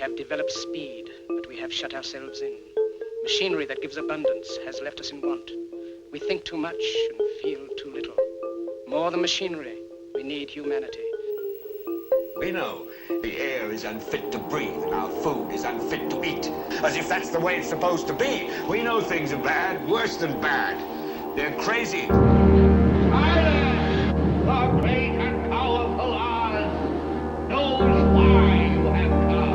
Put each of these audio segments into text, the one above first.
have developed speed, but we have shut ourselves in. Machinery that gives abundance has left us in want. We think too much and feel too little. More than machinery, we need humanity. We know the air is unfit to breathe and our food is unfit to eat. As if that's the way it's supposed to be. We know things are bad, worse than bad. They're crazy. Silence! The great and powerful Oz knows why you have come.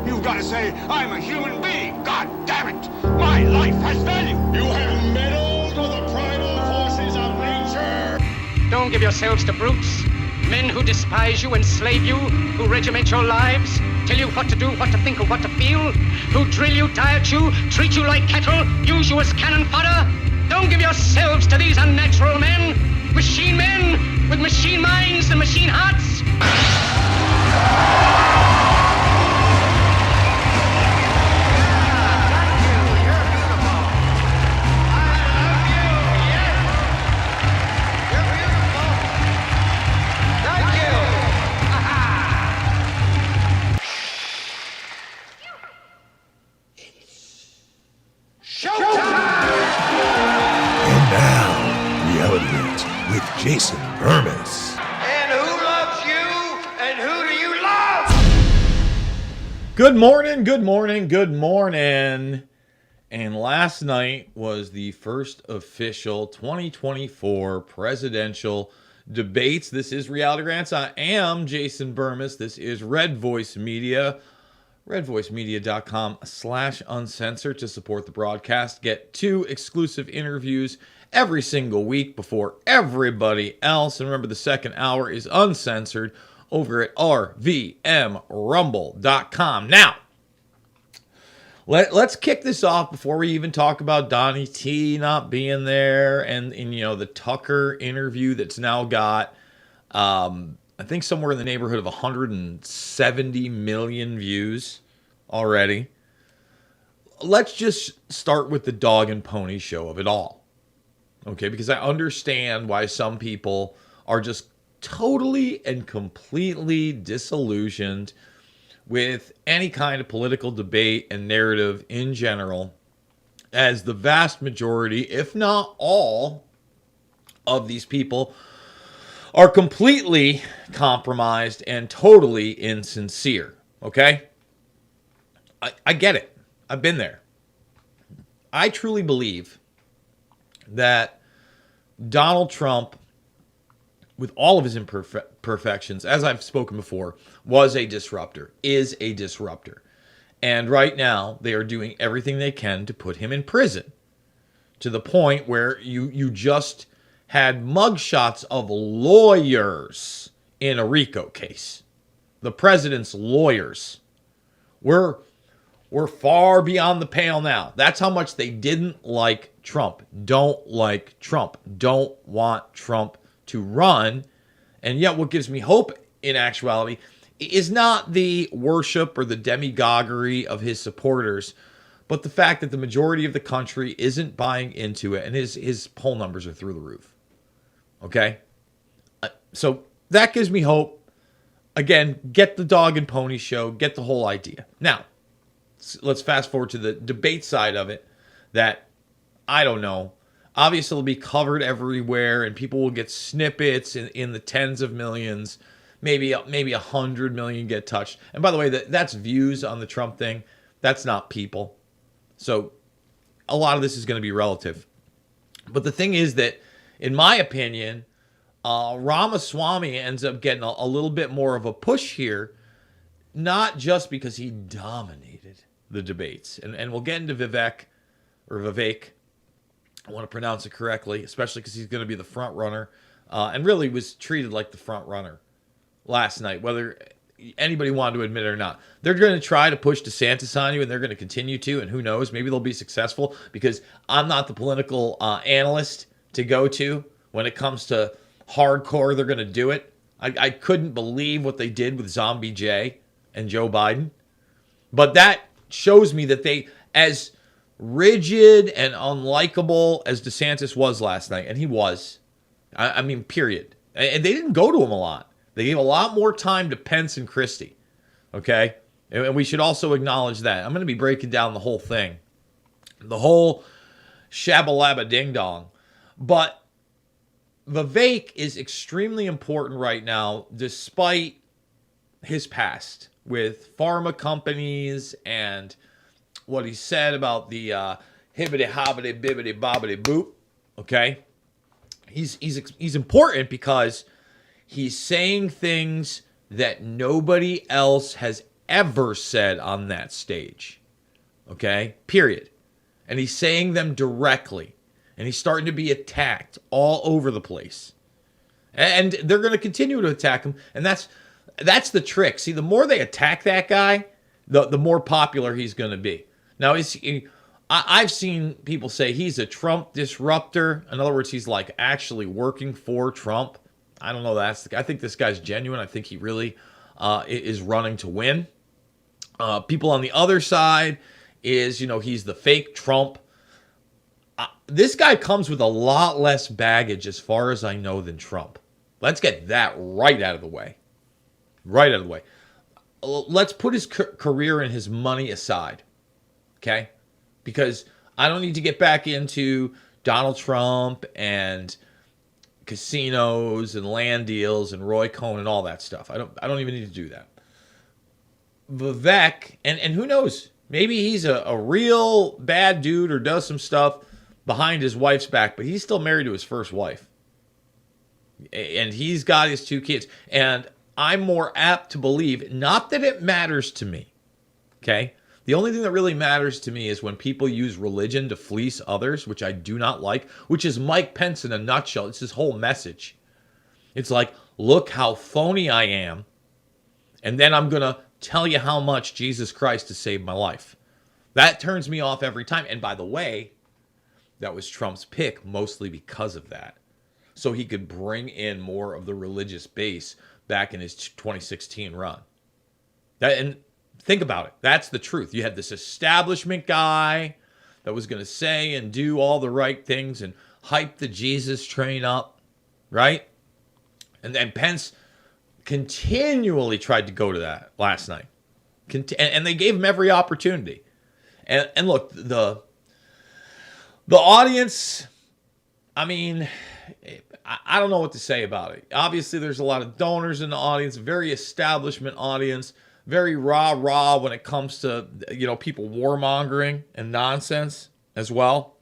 You've got to say, I'm a human being. God damn it. My life has value. You have meddled with the primal forces of nature. Don't give yourselves to brutes, men who despise you, enslave you, who regiment your lives, tell you what to do, what to think, or what to feel, who drill you, diet you, treat you like cattle, use you as cannon fodder. Don't give yourselves to these unnatural men with machine minds and machine hearts. With Jason Bermas. And who loves you? And who do you love? Good morning, good morning, good morning. And last night was the first official 2024 presidential debates. This is Reality Rants. I am Jason Bermas. This is Red Voice Media. RedVoiceMedia.com/uncensored to support the broadcast. Get 2 exclusive interviews every single week before everybody else. And remember, the second hour is uncensored over at RVM Rumble.com. Now, let's kick this off before we even talk about Donnie T not being there and the Tucker interview that's now got, I think somewhere in the neighborhood of 170 million views already. Let's just start with the dog and pony show of it all. Okay, because I understand why some people are just totally and completely disillusioned with any kind of political debate and narrative in general, as the vast majority, if not all, of these people are completely compromised and totally insincere. Okay? I get it. I've been there. I truly believe that Donald Trump, with all of his imperfections, as I've spoken before, was a disruptor, is a disruptor. And right now, they are doing everything they can to put him in prison, to the point where you just had mugshots of lawyers in a RICO case. The president's lawyers were far beyond the pale now. That's how much they didn't like Trump, don't like Trump, don't want Trump to run. And yet what gives me hope in actuality is not the worship or the demagoguery of his supporters, but the fact that the majority of the country isn't buying into it, and his poll numbers are through the roof. Okay? So that gives me hope. Again, get the dog and pony show, get the whole idea. Now, let's fast forward to the debate side of it that, I don't know, obviously it'll be covered everywhere and people will get snippets in the tens of millions, maybe 100 million get touched. And by the way, that's views on the Trump thing. That's not people. So a lot of this is going to be relative. But the thing is that, in my opinion, Ramaswamy ends up getting a little bit more of a push here, not just because he dominated the debates. And we'll get into Vivek. I want to pronounce it correctly, especially because he's going to be the front runner, and really was treated like the front runner last night, whether anybody wanted to admit it or not. They're going to try to push DeSantis on you, and they're going to continue to, and who knows, maybe they'll be successful, because I'm not the political analyst to go to when it comes to hardcore. They're going to do it. I couldn't believe what they did with Zombie J and Joe Biden, but that shows me that they, as rigid and unlikable as DeSantis was last night, and he was, I mean, period. And they didn't go to him a lot. They gave a lot more time to Pence and Christie. Okay? And we should also acknowledge that. I'm going to be breaking down the whole thing. The whole shabba-labba ding-dong. But Vivek is extremely important right now, despite his past with pharma companies and what he said about the hibbity-hobbity, bibbity-bobbity boop. Okay? He's important because he's saying things that nobody else has ever said on that stage. Okay? Period. And he's saying them directly. And he's starting to be attacked all over the place. And they're going to continue to attack him. And that's the trick. See, the more they attack that guy, the more popular he's going to be. Now, I've seen people say he's a Trump disruptor. In other words, he's like actually working for Trump. I don't know. I think this guy's genuine. I think he really is running to win. People on the other side is, he's the fake Trump. This guy comes with a lot less baggage, as far as I know, than Trump. Let's get that right out of the way. Right out of the way. Let's put his career and his money aside. Okay? Because I don't need to get back into Donald Trump and casinos and land deals and Roy Cohn and all that stuff. I don't even need to do that. Vivek, and who knows? Maybe he's a real bad dude or does some stuff behind his wife's back, but he's still married to his first wife. And he's got his 2 kids. And I'm more apt to believe, not that it matters to me, okay? The only thing that really matters to me is when people use religion to fleece others, which I do not like, which is Mike Pence in a nutshell. It's his whole message. It's like, look how phony I am, and then I'm going to tell you how much Jesus Christ has saved my life. That turns me off every time. And by the way, that was Trump's pick mostly because of that. So he could bring in more of the religious base back in his 2016 run. And think about it. That's the truth. You had this establishment guy that was going to say and do all the right things and hype the Jesus train up, right? And then Pence continually tried to go to that last night. And they gave him every opportunity. And look, the audience, I mean, I don't know what to say about it. Obviously, there's a lot of donors in the audience, very establishment audience, very rah-rah when it comes to, people warmongering and nonsense as well.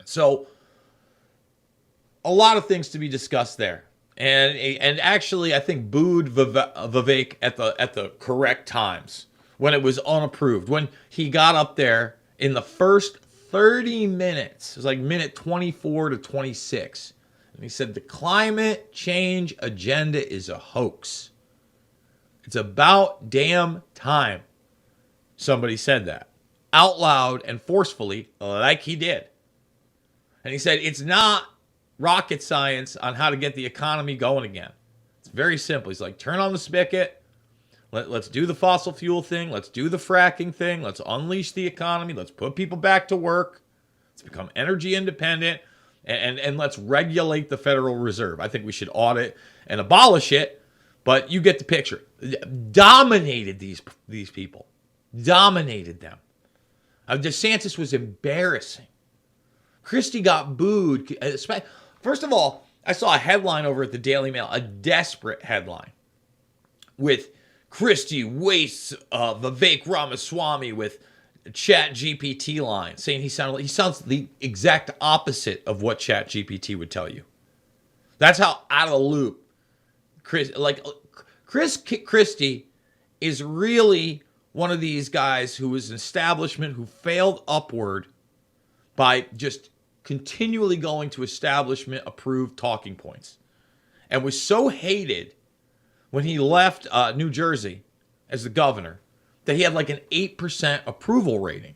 So, a lot of things to be discussed there. And actually, I think booed Vivek at the correct times when it was unapproved. When he got up there in the first 30 minutes, it was like minute 24 to 26. And he said, the climate change agenda is a hoax. It's about damn time somebody said that out loud and forcefully, like he did. And he said, it's not rocket science on how to get the economy going again. It's very simple. He's like, turn on the spigot. Let's do the fossil fuel thing. Let's do the fracking thing. Let's unleash the economy. Let's put people back to work. Let's become energy independent. And let's regulate the Federal Reserve. I think we should audit and abolish it. But you get the picture. Dominated these people. Dominated them. DeSantis was embarrassing. Christie got booed. First of all, I saw a headline over at the Daily Mail, a desperate headline, with Christie wastes Vivek Ramaswamy with ChatGPT line, saying he sounds the exact opposite of what ChatGPT would tell you. That's how out of the loop Chris Christie is really one of these guys who was an establishment who failed upward by just continually going to establishment approved talking points, and was so hated when he left New Jersey as the governor that he had like an 8% approval rating.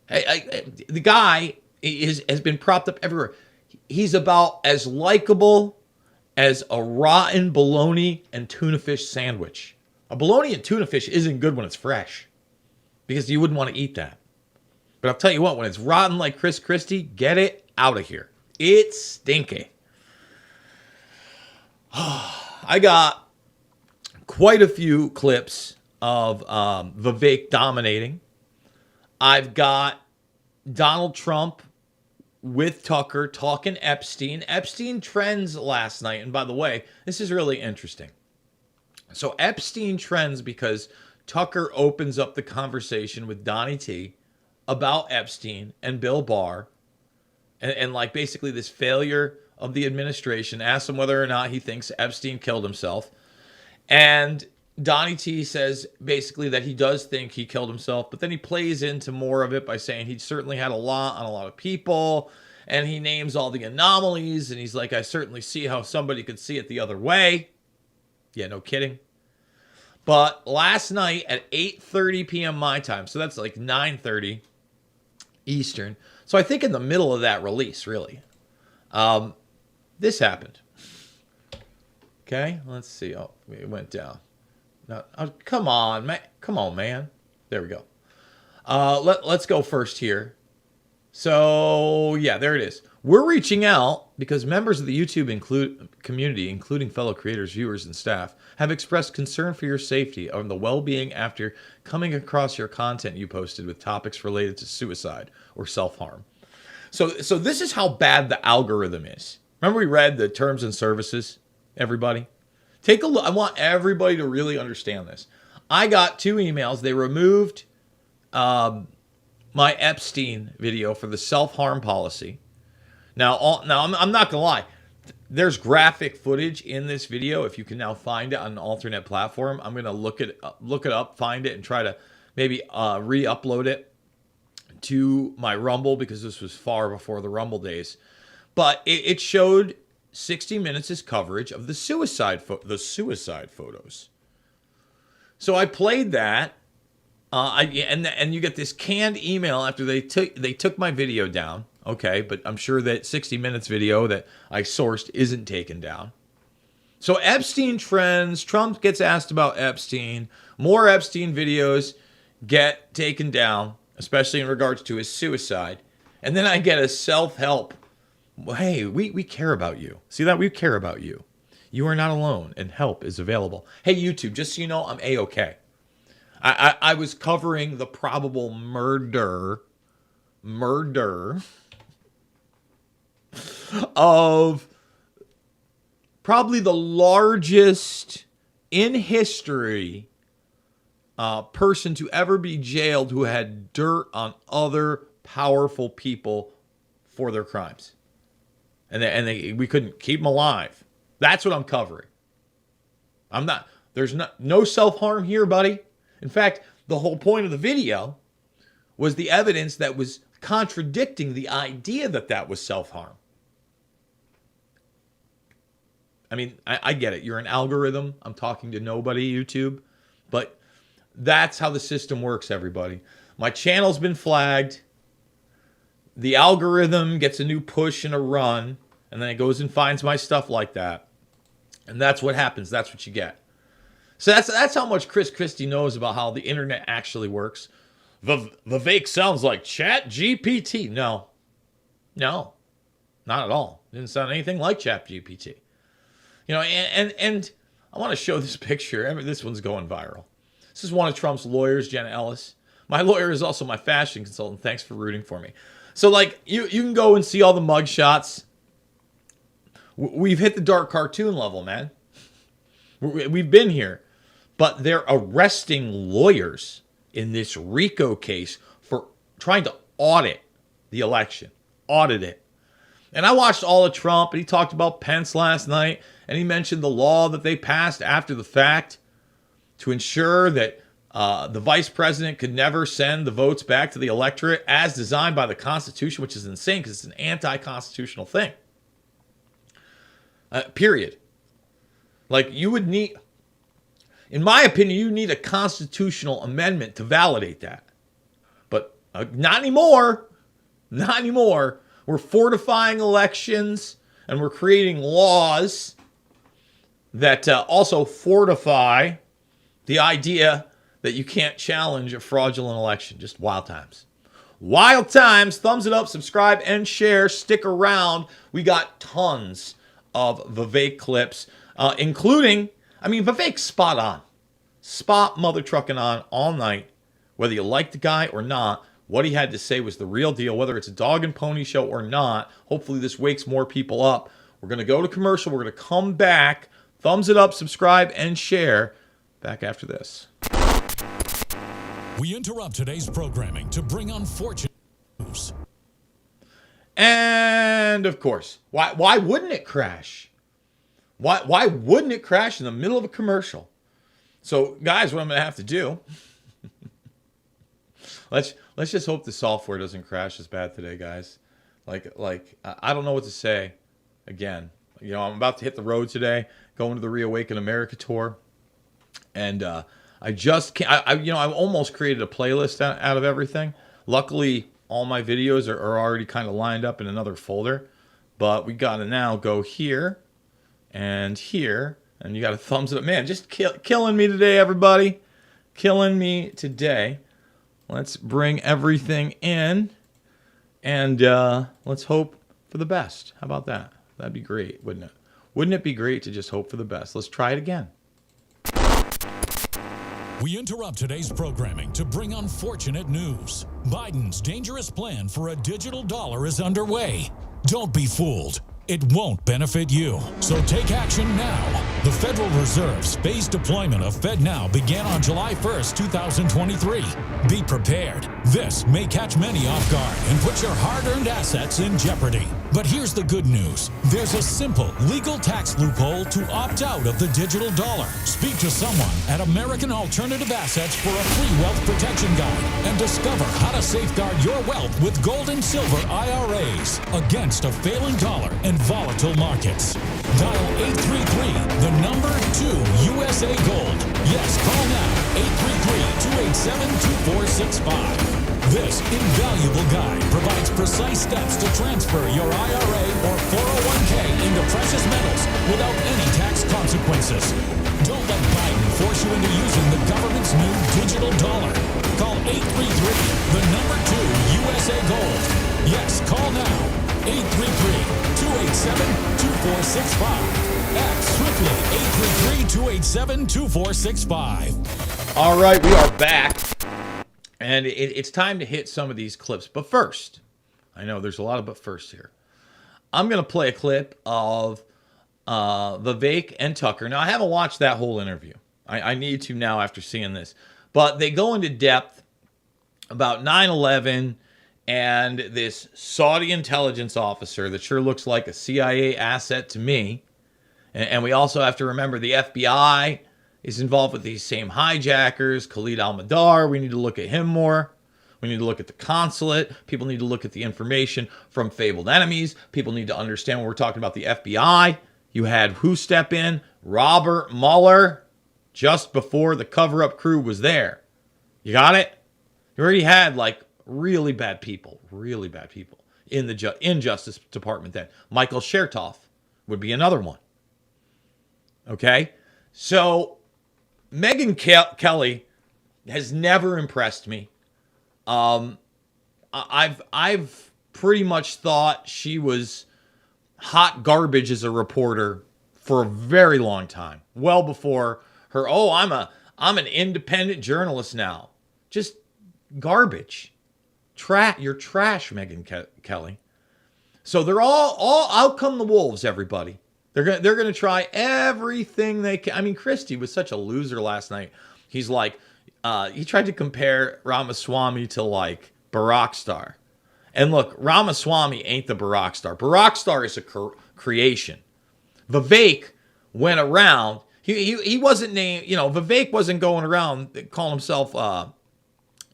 The guy has been propped up everywhere. He's about as likable as a rotten bologna and tuna fish sandwich. A bologna and tuna fish isn't good when it's fresh, because you wouldn't want to eat that. But I'll tell you what, when it's rotten like Chris Christie, get it out of here. It's stinky. I got quite a few clips of Vivek dominating. I've got Donald Trump with Tucker talking Epstein. Epstein trends last night. And by the way, this is really interesting. So Epstein trends because Tucker opens up the conversation with Donnie T about Epstein and Bill Barr and like basically this failure of the administration, asks him whether or not he thinks Epstein killed himself. And Donnie T says basically that he does think he killed himself, but then he plays into more of it by saying he certainly had a lot on a lot of people, and he names all the anomalies, and he's like, I certainly see how somebody could see it the other way. Yeah, no kidding. But last night at 8:30 p.m. my time, so that's like 9:30 Eastern, so I think in the middle of that release, really, this happened. Okay, let's see. Oh, it went down. No, oh, come on, man. Come on, man. There we go. Let's go first here. So, yeah, there it is. We're reaching out because members of the YouTube community, including fellow creators, viewers, and staff, have expressed concern for your safety and the well-being after coming across your content you posted with topics related to suicide or self-harm. So this is how bad the algorithm is. Remember we read the terms and services, everybody? Take a look. I want everybody to really understand this. I got 2 emails. They removed my Epstein video for the self-harm policy. Now I'm not gonna lie. There's graphic footage in this video. If you can now find it on an alternate platform, I'm gonna look it up, find it, and try to maybe re-upload it to my Rumble because this was far before the Rumble days. But it showed 60 Minutes' coverage of the suicide photos. So I played that. And you get this canned email after they took my video down. Okay, but I'm sure that 60 Minutes video that I sourced isn't taken down. So Epstein trends. Trump gets asked about Epstein. More Epstein videos get taken down, especially in regards to his suicide. And then I get a self-help. Hey, we care about you. See that? We care about you. You are not alone, and help is available. Hey, YouTube, just so you know, I'm A-okay. I was covering the probable murder of probably the largest in history person to ever be jailed who had dirt on other powerful people for their crimes. And we couldn't keep them alive. That's what I'm covering. There's no self-harm here, buddy. In fact, the whole point of the video was the evidence that was contradicting the idea that was self-harm. I mean, I get it. You're an algorithm. I'm talking to nobody, YouTube. But that's how the system works, everybody. My channel's been flagged. The algorithm gets a new push and a run, and then it goes and finds my stuff like that. And that's what happens. That's what you get. So that's how much Chris Christie knows about how the internet actually works. Vivek sounds like Chat GPT. No, not at all. Didn't sound anything like Chat GPT. You know, and I want to show this picture. I mean, this one's going viral. This is one of Trump's lawyers, Jenna Ellis. My lawyer is also my fashion consultant. Thanks for rooting for me. So, like, you can go and see all the mug shots. We've hit the dark cartoon level, man. We've been here. But they're arresting lawyers in this RICO case for trying to audit the election. Audit it. And I watched all of Trump, and he talked about Pence last night, and he mentioned the law that they passed after the fact to ensure that the vice president could never send the votes back to the electorate as designed by the Constitution, which is insane because it's an anti-constitutional thing. Period. Like, you would need... In my opinion, you need a constitutional amendment to validate that. But not anymore. Not anymore. We're fortifying elections, and we're creating laws that also fortify the idea that you can't challenge a fraudulent election. Just wild times. Wild times. Thumbs it up, subscribe, and share. Stick around. We got tons of Vivek clips, including, Vivek's spot on. Spot mother trucking on all night. Whether you like the guy or not, what he had to say was the real deal, whether it's a dog and pony show or not. Hopefully this wakes more people up. We're going to go to commercial. We're going to come back. Thumbs it up, subscribe, and share. Back after this. We interrupt today's programming to bring unfortunate news. And, of course, why wouldn't it crash? Why wouldn't it crash in the middle of a commercial? So, guys, what I'm going to have to do, let's just hope the software doesn't crash as bad today, guys. Like I don't know what to say. Again, I'm about to hit the road today, going to the Reawaken America tour, and I just can't. I almost created a playlist out of everything. Luckily, all my videos are already kind of lined up in another folder, but we got to now go here, and you got to thumbs it up. Man, just killing me today, everybody. Killing me today. Let's bring everything in, and let's hope for the best. How about that? That'd be great, wouldn't it? Wouldn't it be great to just hope for the best? Let's try it again. We interrupt today's programming to bring unfortunate news. Biden's dangerous plan for a digital dollar is underway. Don't be fooled. It won't benefit you. So take action now. The Federal Reserve's phased deployment of FedNow began on July 1st, 2023. Be prepared. This may catch many off guard and put your hard-earned assets in jeopardy. But here's the good news. There's a simple legal tax loophole to opt out of the digital dollar. Speak to someone at American Alternative Assets for a free wealth protection guide and discover how to safeguard your wealth with gold and silver IRAs against a failing dollar and volatile markets. Dial 833, the number 2 USA Gold. Yes, call now, 833-287-2465. This invaluable guide provides precise steps to transfer your IRA or 401k into precious metals without any tax consequences. Don't let Biden force you into using the government's new digital dollar. Call 833, the number 2 USA Gold. Yes, call now, 833-287-2465. Act swiftly, 833-287-2465. All right, we are back. And it's time to hit some of these clips. But first, I know there's a lot of but first here. I'm going to play a clip of Vivek and Tucker. Now, I haven't watched that whole interview. I need to now after seeing this. But they go into depth about 9/11 and this Saudi intelligence officer that sure looks like a CIA asset to me. And we also have to remember the FBI is involved with these same hijackers, Khalid al-Mihdhar. We need to look at him more. We need to look at the consulate. People need to look at the information from fabled enemies. People need to understand when we're talking about the FBI. You had who step in? Robert Mueller, just before the cover-up crew was there. You got it? You already had really bad people in the Justice Department then. Michael Chertoff would be another one. Okay? So Megyn Kelly has never impressed me. I've pretty much thought she was hot garbage as a reporter for a very long time. Well before her, I'm an independent journalist now. Just garbage. You're trash, Megyn Kelly. So they're all out come the wolves, everybody. They're gonna try everything they can. I mean, Christie was such a loser last night. He's like, he tried to compare Ramaswamy to Barack Star. And look, Ramaswamy ain't the Barack Star. Barack Star is a creation. Vivek went around. He wasn't named. Vivek wasn't going around calling himself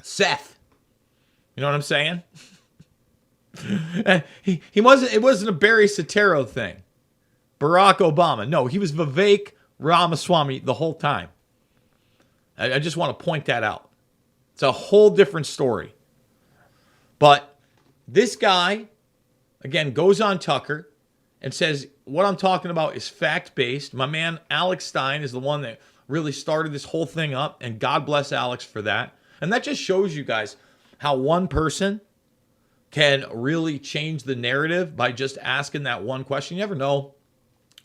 Seth. You know what I'm saying? He wasn't. It wasn't a Barry Soetoro thing. Barack Obama. No, he was Vivek Ramaswamy the whole time. I just want to point that out. It's a whole different story. But this guy, again, goes on Tucker and says, what I'm talking about is fact-based. My man Alex Stein is the one that really started this whole thing up, and God bless Alex for that. And that just shows you guys how one person can really change the narrative by just asking that one question. You never know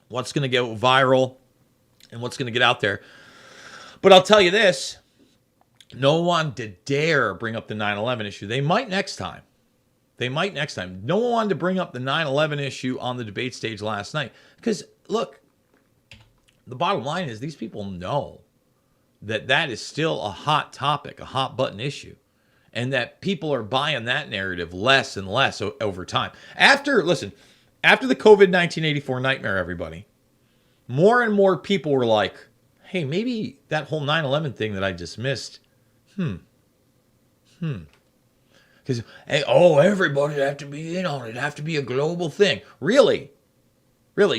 what's going to get viral and what's going to get out there. But I'll tell you this, no one did dare bring up the 9/11 issue. They might next time. No one wanted to bring up the 9/11 issue on the debate stage last night. Because, look, the bottom line is these people know that is still a hot topic, a hot button issue. And that people are buying that narrative less and less over time. After the COVID 1984 nightmare, everybody, more and more people were like, hey, maybe that whole 9/11 thing that I just missed, Because, hey, everybody have to be in on it. Have to be a global thing. Really?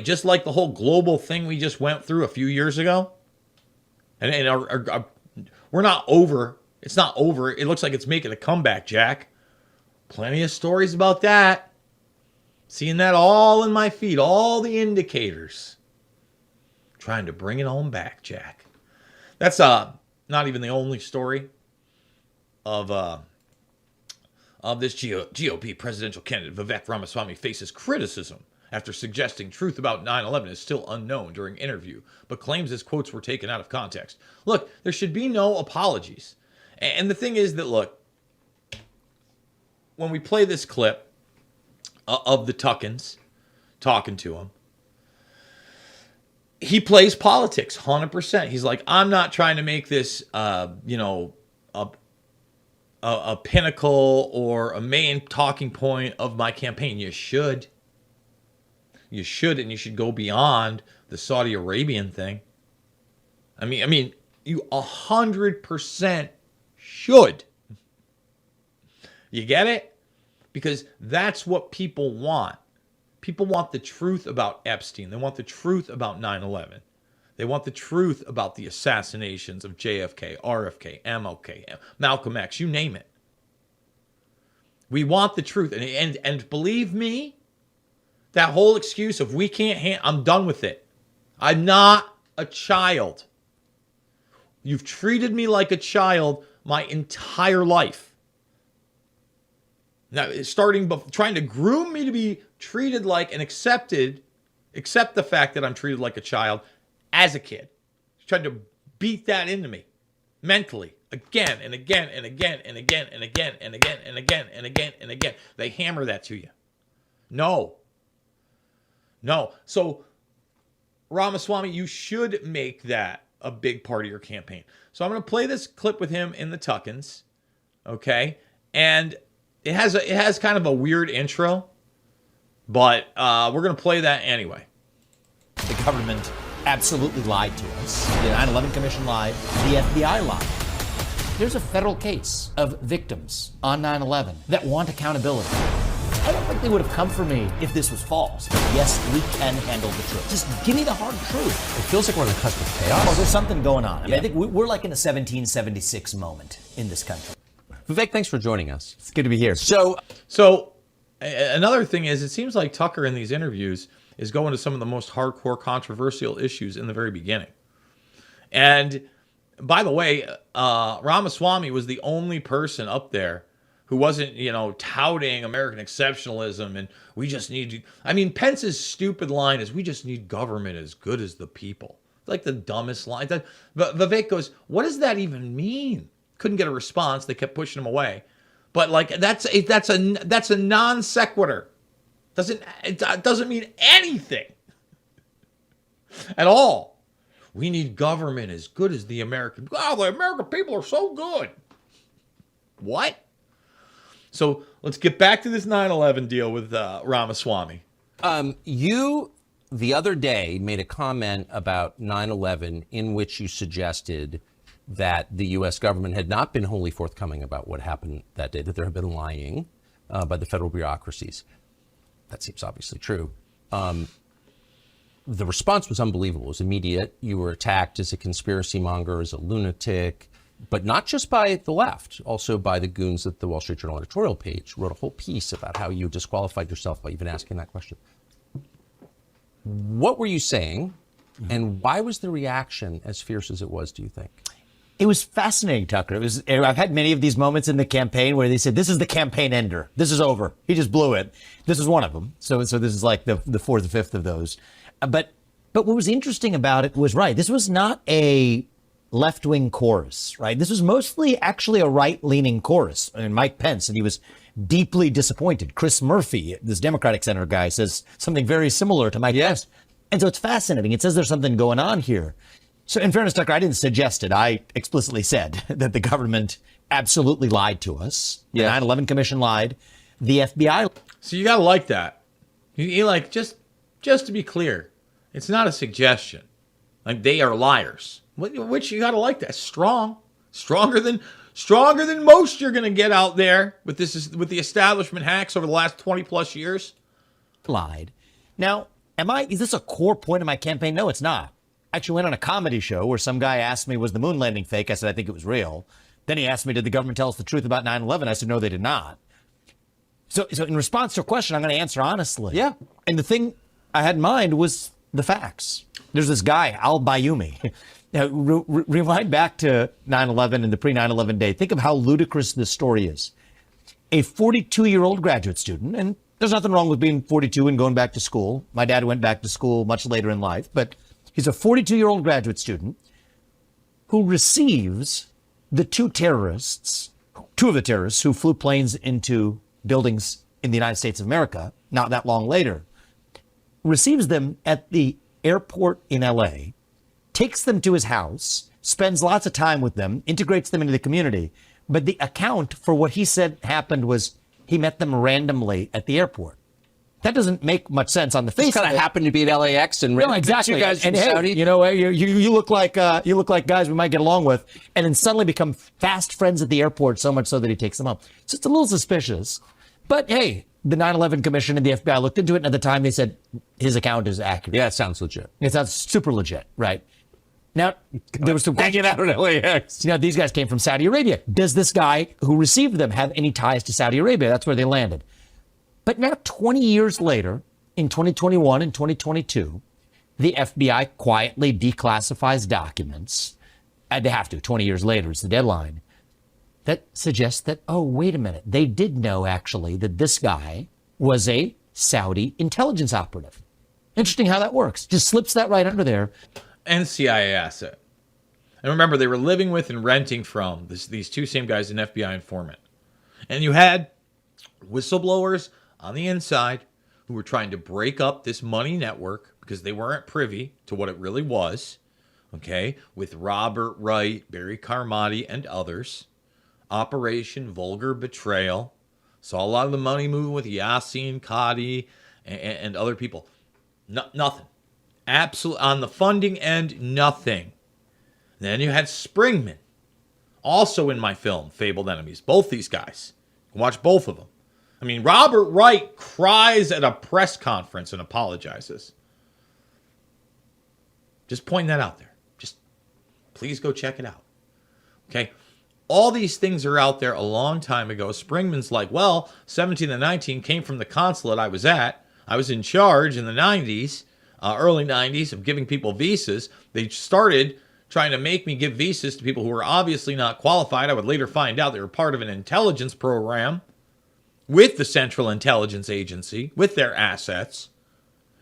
Just like the whole global thing we just went through a few years ago? And we're not over. It's not over. It looks like it's making a comeback, Jack. Plenty of stories about that. Seeing that all in my feed. All the indicators. Trying to bring it on back, Jack. That's not even the only story of this GOP presidential candidate. Vivek Ramaswamy faces criticism after suggesting truth about 9/11 is still unknown during interview, but claims his quotes were taken out of context. Look, there should be no apologies. And the thing is that, look, when we play this clip of the Tuckins talking to him, he plays politics 100%. He's like, I'm not trying to make this, a pinnacle or a main talking point of my campaign. You should, and you should go beyond the Saudi Arabian thing. I mean, you 100% should. You get it? Because that's what people want. People want the truth about Epstein. They want the truth about 9/11. They want the truth about the assassinations of JFK, RFK, MLK, Malcolm X, you name it. We want the truth. And believe me, that whole excuse of we can't I'm done with it. I'm not a child. You've treated me like a child my entire life. Now, trying to groom me to be treated like and accept the fact that I'm treated like a child as a kid. Tried to beat that into me mentally again and again and again and again and again and again and again and again and again. They hammer that to you. No. So, Ramaswamy, you should make that a big part of your campaign. So I'm going to play this clip with him in the Tuckins, okay? And it has kind of a weird intro, but we're going to play that anyway. The government absolutely lied to us. The 9/11 Commission lied. The FBI lied. There's a federal case of victims on 9/11 that want accountability. I don't think they would have come for me if this was false. But yes, we can handle the truth. Just give me the hard truth. It feels like we're on the cusp of chaos. Oh, there's something going on. I mean, I think we're like in a 1776 moment in this country. Vivek, thanks for joining us. It's good to be here. So another thing is, it seems like Tucker in these interviews is going to some of the most hardcore controversial issues in the very beginning. And by the way, Ramaswamy was the only person up there who wasn't, touting American exceptionalism and we just need to. I mean, Pence's stupid line is, we just need government as good as the people. It's like the dumbest line. But Vivek goes, what does that even mean? Couldn't get a response. They kept pushing him away. But like that's a non sequitur. It doesn't mean anything at all. We need government as good as the American. Oh, the American people are so good. What? So let's get back to this 9/11 deal with Ramaswamy. You, the other day, made a comment about 9/11 in which you suggested that the U.S. government had not been wholly forthcoming about what happened that day, that there had been lying by the federal bureaucracies. That seems obviously true. The response was unbelievable. It was immediate. You were attacked as a conspiracy monger, as a lunatic, but not just by the left, also by the goons at the Wall Street Journal editorial page. Wrote a whole piece about how you disqualified yourself by even asking that question. What were you saying, and why was the reaction as fierce as it was, do you think? It was fascinating, Tucker. I've had many of these moments in the campaign where they said, this is the campaign ender. This is over. He just blew it. This is one of them. So this is like the fourth or fifth of those. But what was interesting about it was, right, this was not a left-wing chorus, right? This was mostly actually a right-leaning chorus. And Mike Pence, and he was deeply disappointed. Chris Murphy, this Democratic senator guy, says something very similar to Mike Pence. And so it's fascinating. It says there's something going on here. So in fairness, Tucker, I didn't suggest it. I explicitly said that the government absolutely lied to us. The 9/11 Commission lied. The FBI. So you got to like that. You like, just to be clear, it's not a suggestion. Like, they are liars. Which you got to like that. Stronger than most you're going to get out there with the establishment hacks over the last 20 plus years. Lied. Now, is this a core point of my campaign? No, it's not. I actually went on a comedy show where some guy asked me, was the moon landing fake? I said, I think it was real. Then he asked me, did the government tell us the truth about 9/11? I said, no, they did not. So in response to a question, I'm going to answer honestly. Yeah. And the thing I had in mind was the facts. There's this guy, Al Bayoumi. Now, rewind back to 9/11 and the pre-9/11 day. Think of how ludicrous this story is. A 42-year-old graduate student, and there's nothing wrong with being 42 and going back to school. My dad went back to school much later in life, but he's a 42-year-old graduate student who receives the two of the terrorists who flew planes into buildings in the United States of America, not that long later, receives them at the airport in LA, takes them to his house, spends lots of time with them, integrates them into the community. But the account for what he said happened was he met them randomly at the airport. That doesn't make much sense on the face. Just kind of happened to be at LAX and exactly. You guys from and hey, Saudi. you know, you look like guys we might get along with, and then suddenly become fast friends at the airport, so much so that he takes them up. So it's a little suspicious. But hey, the 9/11 Commission and the FBI looked into it, and at the time they said his account is accurate. Yeah, it sounds legit. It sounds super legit, right? Now, there was some hanging out at LAX. Now, these guys came from Saudi Arabia. Does this guy who received them have any ties to Saudi Arabia? That's where they landed. But now, 20 years later, in 2021 and 2022, the FBI quietly declassifies documents. They have to. 20 years later is the deadline. That suggests that, oh, wait a minute. They did know, actually, that this guy was a Saudi intelligence operative. Interesting how that works. Just slips that right under there. And CIA asset. And remember, they were living with and renting from these two same guys, an FBI informant. And you had whistleblowers on the inside who were trying to break up this money network because they weren't privy to what it really was, okay, with Robert Wright, Barry Carmody, and others. Operation Vulgar Betrayal. Saw a lot of the money moving with Yassine Qadi and other people. Nothing. Absolutely. On the funding end, nothing. Then you had Springman, also in my film, Fabled Enemies. Both these guys. You can watch both of them. I mean, Robert Wright cries at a press conference and apologizes. Just pointing that out there. Just please go check it out. Okay? All these things are out there a long time ago. Springman's like, well, 17 and 19 came from the consulate I was at. I was in charge in the 90s, early 90s, of giving people visas. They started trying to make me give visas to people who were obviously not qualified. I would later find out they were part of an intelligence program with the Central Intelligence Agency, with their assets.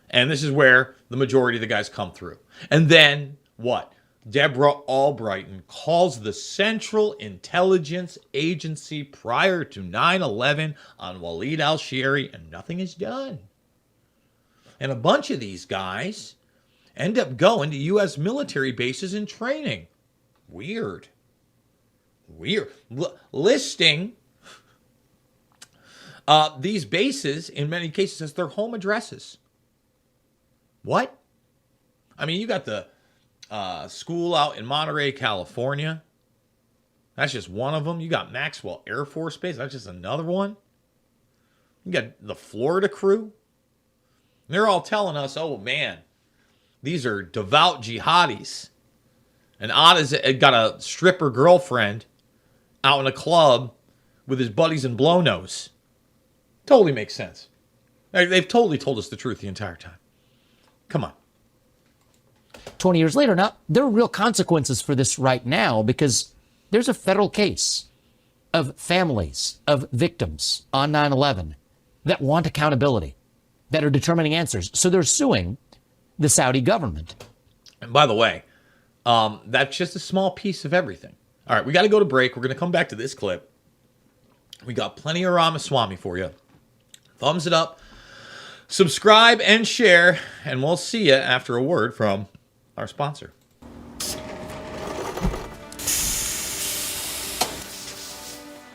And this is where the majority of the guys come through. And then what? Deborah Albrighton calls the Central Intelligence Agency prior to 9/11 on Waleed al-Shehri, and nothing is done. And a bunch of these guys end up going to U.S. military bases and training. Weird. Listing these bases, in many cases, as their home addresses. What? I mean, you got the school out in Monterey, California. That's just one of them. You got Maxwell Air Force Base. That's just another one. You got the Florida crew. They're all telling us, oh, man, these are devout jihadis. And Otta's got a stripper girlfriend out in a club with his buddies in blow nose. Totally makes sense. They've totally told us the truth the entire time. Come on. 20 years later. Now, there are real consequences for this right now because there's a federal case of families of victims on 9/11 that want accountability, that are determining answers. So they're suing the Saudi government. And by the way, that's just a small piece of everything. All right, we got to go to break. We're going to come back to this clip. We got plenty of Ramaswamy for you. Thumbs it up, subscribe, and share, and we'll see you after a word from our sponsor.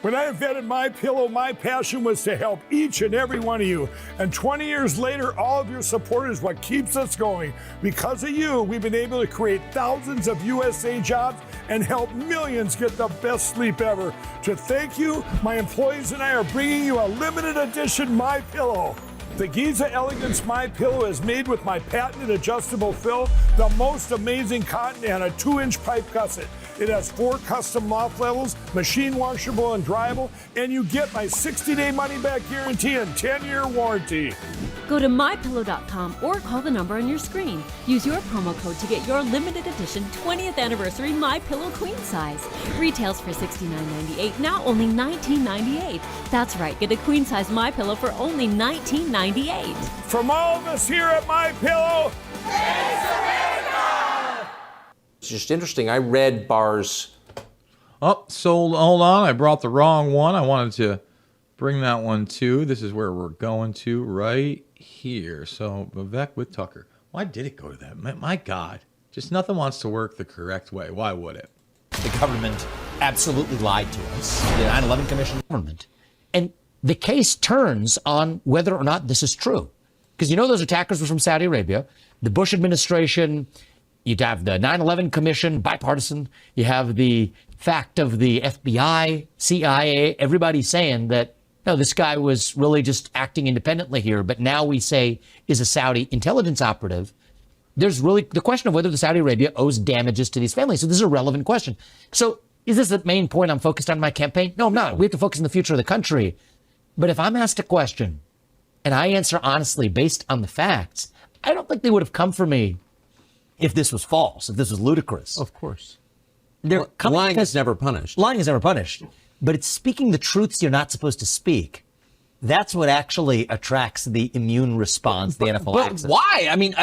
When I invented MyPillow, my passion was to help each and every one of you. And 20 years later, all of your support is what keeps us going. Because of you, we've been able to create thousands of USA jobs and help millions get the best sleep ever. To thank you, my employees and I are bringing you a limited edition MyPillow. The Giza Elegance MyPillow is made with my patented adjustable fill, the most amazing cotton, and a 2-inch pipe gusset. It has 4 custom loft levels, machine washable and dryable, and you get my 60-day money-back guarantee and 10-year warranty. Go to mypillow.com or call the number on your screen. Use your promo code to get your limited edition 20th anniversary MyPillow queen size. Retails for $69.98, now only $19.98. That's right, get a queen size MyPillow for only $19.98. From all of us here at MyPillow, It's just interesting. I read Barr's. Oh, so hold on. I brought the wrong one. I wanted to bring that one too. This is where we're going to right here. So Vivek with Tucker. Why did it go to that? My God. Just nothing wants to work the correct way. Why would it? The government absolutely lied to us. The 9/11 Commission government. And the case turns on whether or not this is true. Because you know those attackers were from Saudi Arabia. The Bush administration, you'd have the 9/11 Commission, bipartisan. You have the fact of the FBI, CIA, everybody saying that, no, this guy was really just acting independently here. But now we say is a Saudi intelligence operative. There's really the question of whether the Saudi Arabia owes damages to these families. So this is a relevant question. So is this the main point I'm focused on in my campaign? No, I'm not. We have to focus on the future of the country. But if I'm asked a question and I answer honestly based on the facts, I don't think they would have come for me if this was false, if this was ludicrous. Of course. Lying is never punished. Lying is never punished. But it's speaking the truths you're not supposed to speak. That's what actually attracts the immune response, the anaphylaxis. But why? I mean,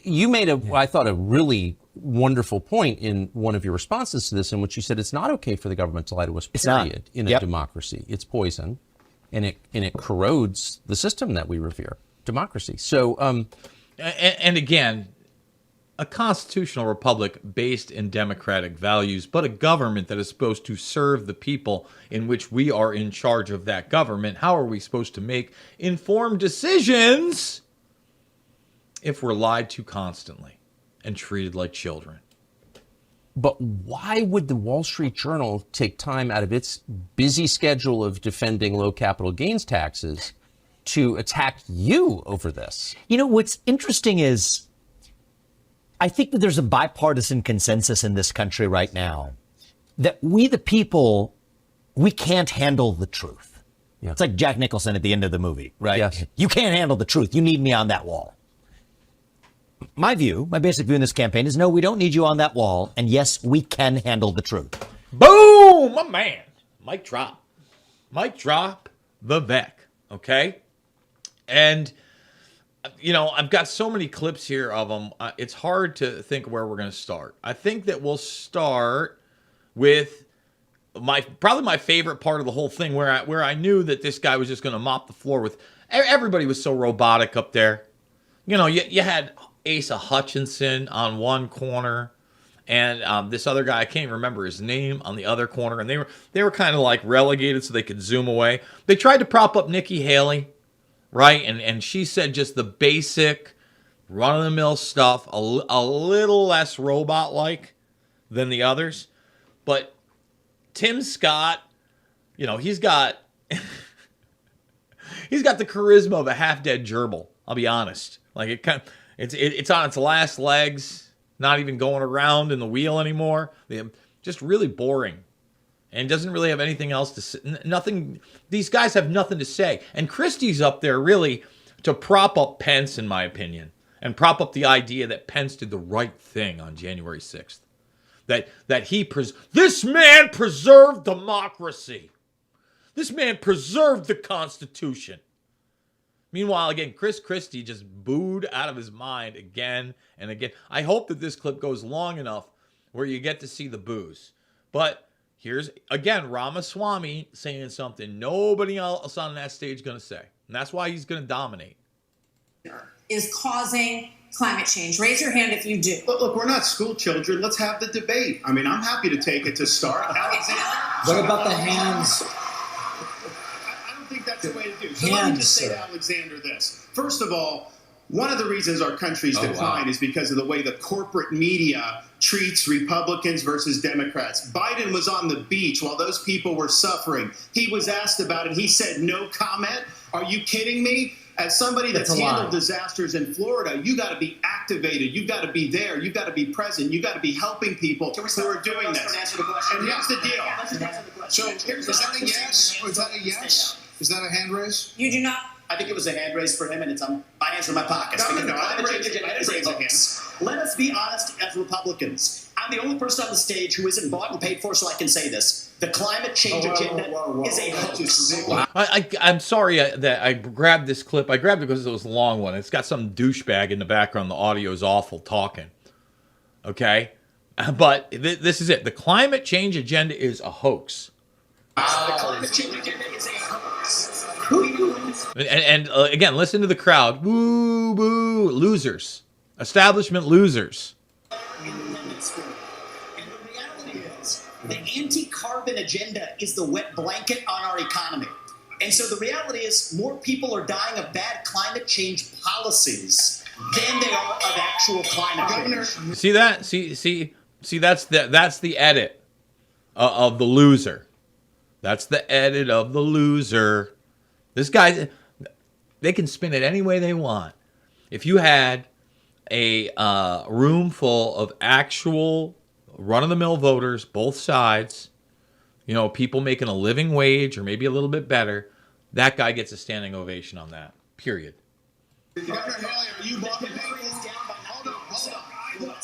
you made I thought, a really wonderful point in one of your responses to this, in which you said it's not okay for the government to lie to us, period, in a democracy. It's poison, and it corrodes the system that we revere, democracy. So, and again, a constitutional republic based in democratic values, but a government that is supposed to serve the people in which we are in charge of that government. How are we supposed to make informed decisions if we're lied to constantly and treated like children? But why would the Wall Street Journal take time out of its busy schedule of defending low capital gains taxes to attack you over this? You know, what's interesting is I think that there's a bipartisan consensus in this country right now that we, the people, we can't handle the truth. Yeah. It's like Jack Nicholson at the end of the movie, right? Yes. You can't handle the truth. You need me on that wall. My view, my basic view in this campaign is no, we don't need you on that wall. And yes, we can handle the truth. Boom, my man. Mic drop. Mic drop, Vivek. Okay? And, you know, I've got so many clips here of them. It's hard to think where we're going to start. I think that we'll start with probably my favorite part of the whole thing, where I knew that this guy was just going to mop the floor with. Everybody was so robotic up there. You know, you had Asa Hutchinson on one corner, and this other guy, I can't even remember his name, on the other corner, and they were kind of like relegated so they could zoom away. They tried to prop up Nikki Haley, right? And she said just the basic run-of-the-mill stuff, a little less robot-like than the others. But Tim Scott, you know, he's got the charisma of a half-dead gerbil, I'll be honest. Like it's on its last legs, not even going around in the wheel anymore. Just really boring, and doesn't really have anything else to say. Nothing. These guys have nothing to say. And Christie's up there really to prop up Pence, in my opinion. and prop up the idea that Pence did the right thing on January 6th. That this man preserved democracy. This man preserved the Constitution. Meanwhile, again, Chris Christie just booed out of his mind again and again. I hope that this clip goes long enough where you get to see the boos. But here's, again, Ramaswamy saying something nobody else on that stage is going to say. And that's why he's going to dominate. Is causing climate change. Raise your hand if you do. Look, we're not school children. Let's have the debate. I mean, I'm happy to take it to start. Alexander. What about the hands? I don't think that's the way to do it. So let me just say to Alexander this. First of all, one of the reasons our country's decline is because of the way the corporate media treats Republicans versus Democrats. Biden was on the beach while those people were suffering. He was asked about it. He said no comment. Are you kidding me? As somebody that's handled disasters in Florida, you got to be activated. You got to be there. You got to be present. You got to be helping people who are doing this. And here's the deal. So is that a yes? Is that a yes? Is that a hand raise? You do not. I think it was a hand raise for him, and it's my hands in my pockets. No, I didn't raise it. Let us be honest as Republicans. I'm the only person on the stage who isn't bought and paid for, so I can say this. The climate change agenda is a hoax. I'm sorry that I grabbed this clip. I grabbed it because it was a long one. It's got some douchebag in the background. The audio is awful talking. Okay? But this is it. The climate change agenda is a hoax. The climate change agenda is a hoax. And again, listen to the crowd. Woo, boo, losers. Establishment losers. And the reality is, the anti-carbon agenda is the wet blanket on our economy. And so the reality is, more people are dying of bad climate change policies than they are of actual climate change. See that? See, that's the edit of the loser. That's the edit of the loser. This guy, they can spin it any way they want. If you had a room full of actual run-of-the-mill voters, both sides, people making a living wage or maybe a little bit better, that guy gets a standing ovation on that. Period. Governor Haley, are you bought and paid for? Hold on.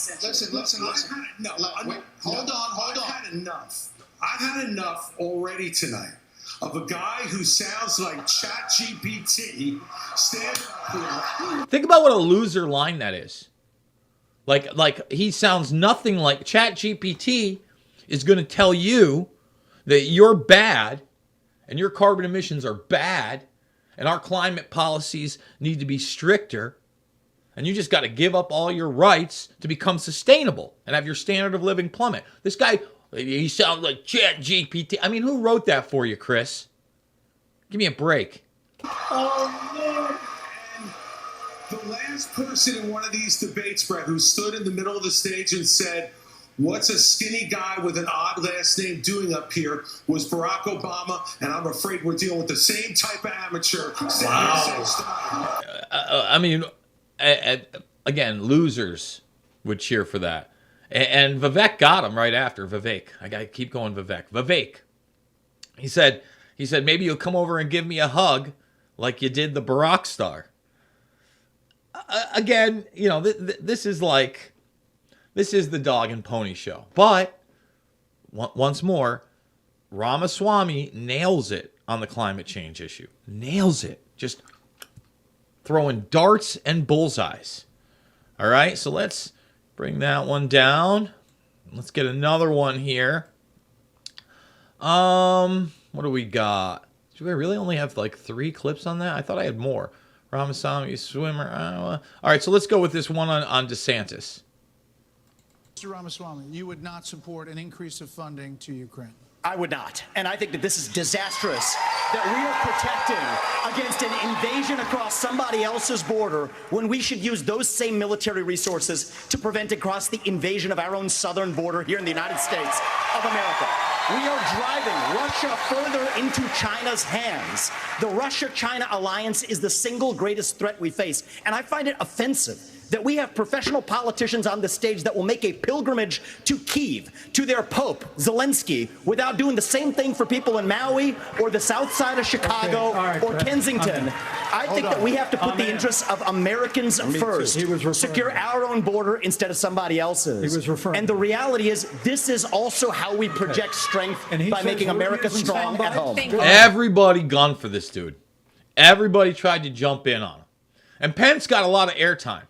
Listen. No, wait. Hold on. I've had enough. I've had enough already tonight of a guy who sounds like ChatGPT standing up here. Think about what a loser line that is. Like he sounds nothing like ChatGPT is going to tell you that you're bad and your carbon emissions are bad and our climate policies need to be stricter and you just got to give up all your rights to become sustainable and have your standard of living plummet. This guy, he sounds like ChatGPT. I mean, who wrote that for you, Chris? Give me a break. Oh, no. And the last person in one of these debates, Brett, who stood in the middle of the stage and said, what's a skinny guy with an odd last name doing up here, was Barack Obama, and I'm afraid we're dealing with the same type of amateur. Wow. I mean, again, losers would cheer for that. And Vivek got him right after. Vivek. I got to keep going, Vivek. Vivek. He said, maybe you'll come over and give me a hug like you did the Barack star. Again, this is the dog and pony show. But, once more, Ramaswamy nails it on the climate change issue. Nails it. Just throwing darts and bullseyes. All right, so let's bring that one down. Let's get another one here. What do we got? Do we really only have like 3 clips on that? I thought I had more. Ramaswamy, swimmer. All right, so let's go with this one on DeSantis. Mr. Ramaswamy, you would not support an increase of funding to Ukraine? I would not. And I think that this is disastrous, that we are protecting against an invasion across somebody else's border when we should use those same military resources to prevent across the invasion of our own southern border here in the United States of America. We are driving Russia further into China's hands. The Russia-China alliance is the single greatest threat we face. And I find it offensive that we have professional politicians on the stage that will make a pilgrimage to Kyiv, to their Pope, Zelensky, without doing the same thing for people in Maui or the south side of Chicago or Kensington. I think that we have to put the interests of Americans first. Secure our own border instead of somebody else's. And the reality is, this is also how we project strength by making America strong at home. Everybody gunned for this dude. Everybody tried to jump in on him. And Pence got a lot of airtime.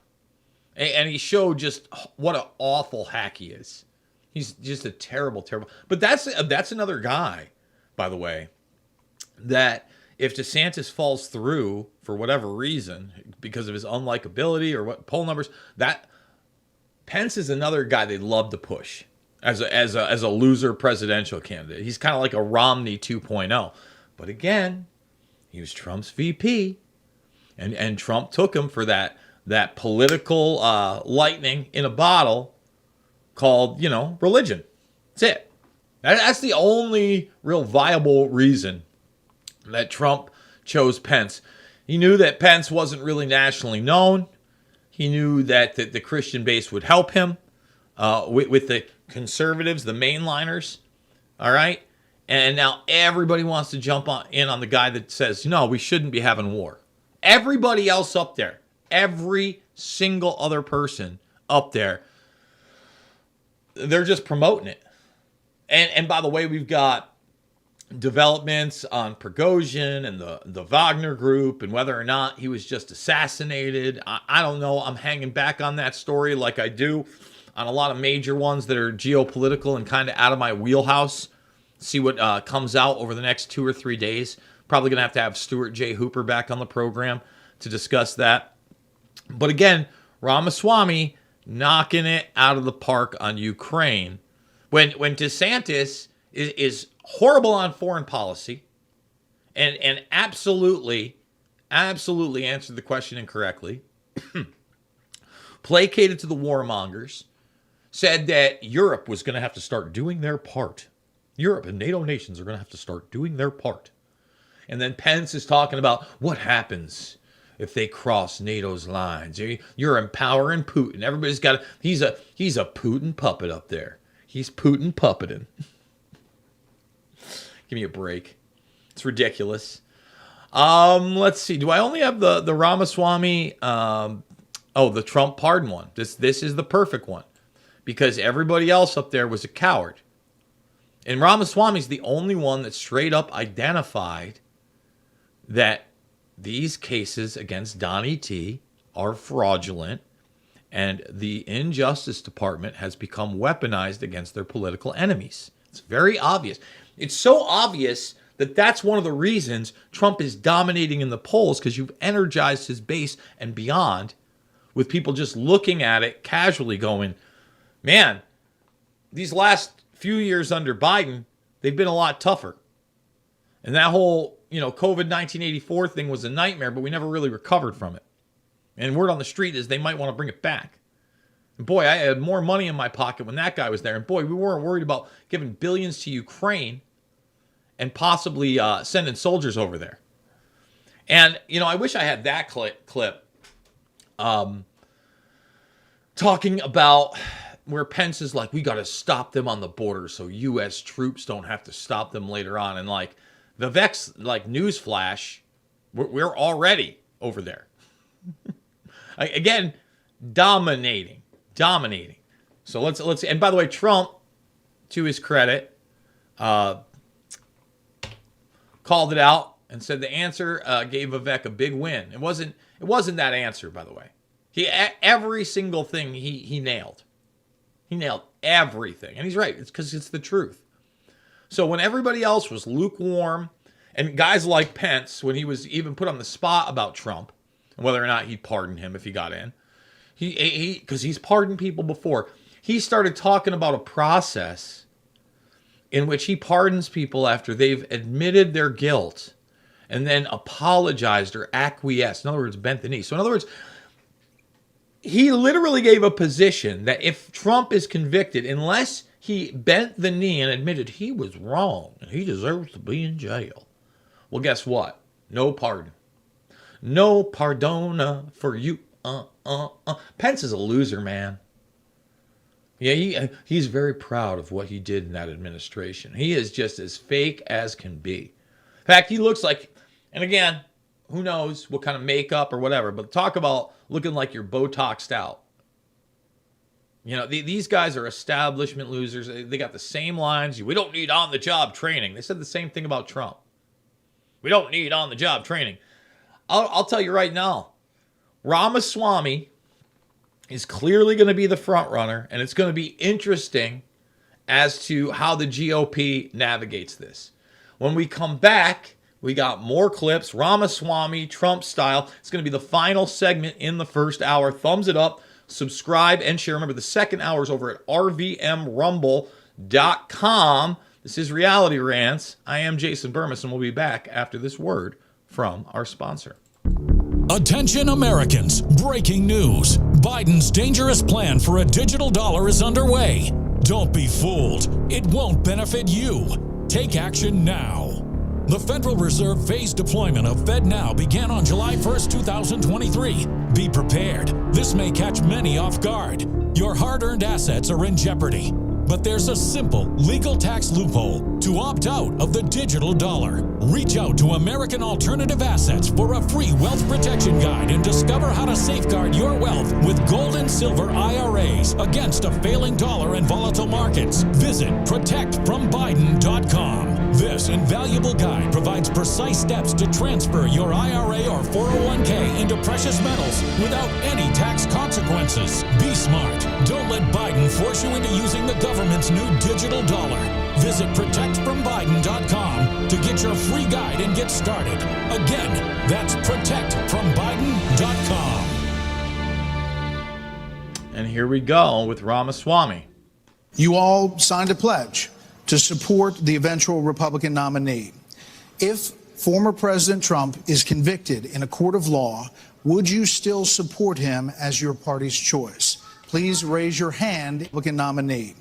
And he showed just what an awful hack he is. He's just a terrible, terrible. But that's another guy, by the way, that if DeSantis falls through for whatever reason, because of his unlikability or what poll numbers, that Pence is another guy they'd love to push as a loser presidential candidate. He's kind of like a Romney 2.0. But again, he was Trump's VP, and Trump took him for that political lightning in a bottle called, religion. That's it. That's the only real viable reason that Trump chose Pence. He knew that Pence wasn't really nationally known. He knew that the Christian base would help him with the conservatives, the mainliners. All right? And now everybody wants to jump in on the guy that says, no, we shouldn't be having war. Everybody else up there, every single other person up there, they're just promoting it. And by the way, we've got developments on Prigozhin and the Wagner group and whether or not he was just assassinated. I don't know. I'm hanging back on that story like I do on a lot of major ones that are geopolitical and kind of out of my wheelhouse. See what comes out over the next 2 or 3 days. Probably going to have Stuart J. Hooper back on the program to discuss that. But again, Ramaswamy knocking it out of the park on Ukraine. When DeSantis is horrible on foreign policy and absolutely answered the question incorrectly, placated to the warmongers, said that Europe was going to have to start doing their part. Europe and NATO nations are going to have to start doing their part. And then Pence is talking about what happens if they cross NATO's lines. You're empowering Putin. Everybody's got he's a Putin puppet up there. He's Putin puppeting. Give me a break. It's ridiculous. Let's see. Do I only have the Ramaswamy? The Trump pardon one. This is the perfect one because everybody else up there was a coward. And Ramaswamy's the only one that straight up identified that these cases against Donnie T are fraudulent and the Injustice Department has become weaponized against their political enemies. It's very obvious. It's so obvious that that's one of the reasons Trump is dominating in the polls, because you've energized his base and beyond with people just looking at it casually going, man, these last few years under Biden, they've been a lot tougher. And that whole, COVID 1984 thing was a nightmare, but we never really recovered from it. And word on the street is they might want to bring it back. And boy, I had more money in my pocket when that guy was there. And boy, we weren't worried about giving billions to Ukraine and possibly sending soldiers over there. And, I wish I had that clip talking about where Pence is like, we got to stop them on the border so U.S. troops don't have to stop them later on. And like Vivek's like newsflash, we're already over there. Again, dominating. So let's. And by the way, Trump, to his credit, called it out and said the answer gave Vivek a big win. It wasn't that answer, by the way. Every single thing he nailed. He nailed everything. And he's right. It's because it's the truth. So when everybody else was lukewarm, and guys like Pence, when he was even put on the spot about Trump, and whether or not he'd pardon him if he got in, because he's pardoned people before, he started talking about a process in which he pardons people after they've admitted their guilt and then apologized or acquiesced. In other words, bent the knee. So in other words, he literally gave a position that if Trump is convicted, unless he bent the knee and admitted he was wrong and he deserves to be in jail, well, guess what? No pardon. No pardona for you. Pence is a loser, man. Yeah, he's very proud of what he did in that administration. He is just as fake as can be. In fact, he looks like, and again, who knows what kind of makeup or whatever, but talk about looking like you're Botoxed out. You know, these guys are establishment losers. They got the same lines. We don't need on-the-job training. They said the same thing about Trump. We don't need on-the-job training. I'll tell you right now, Ramaswamy is clearly going to be the front runner, and it's going to be interesting as to how the GOP navigates this. When we come back, we got more clips, Ramaswamy, Trump style. It's going to be the final segment in the first hour. Thumbs it up, subscribe, and share. Remember, the second hour is over at RVMRumble.com. This is Reality Rants. I am Jason Bermas, and we'll be back after this word from our sponsor. Attention Americans, breaking news. Biden's dangerous plan for a digital dollar is underway. Don't be fooled. It won't benefit you. Take action now. The Federal Reserve phased deployment of FedNow began on July 1st, 2023. Be prepared. This may catch many off guard. Your hard-earned assets are in jeopardy. But there's a simple legal tax loophole to opt out of the digital dollar. Reach out to American Alternative Assets for a free wealth protection guide and discover how to safeguard your wealth with gold and silver IRAs against a failing dollar and volatile markets. Visit protectfrombiden.com. This invaluable guide provides precise steps to transfer your IRA or 401k into precious metals without any tax consequences. Be smart. Don't let Biden force you into using the government's new digital dollar. Visit protectfrombiden.com to get your free guide and get started. Again, that's protectfrombiden.com. And here we go with Ramaswamy. You all signed a pledge to support the eventual Republican nominee. If former President Trump is convicted in a court of law, would you still support him as your party's choice? Please raise your hand, Republican nominee.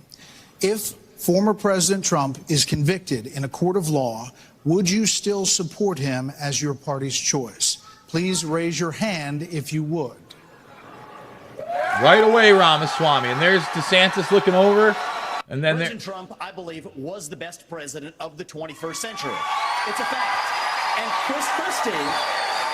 If former President Trump is convicted in a court of law, would you still support him as your party's choice? Please raise your hand if you would. Right away, Ramaswamy. And there's DeSantis looking over. And then President Trump, I believe, was the best president of the 21st century. It's a fact. And Chris Christie,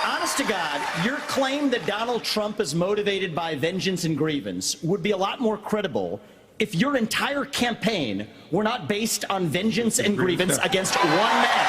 honest to God, your claim that Donald Trump is motivated by vengeance and grievance would be a lot more credible if your entire campaign were not based on vengeance and grievance against one man.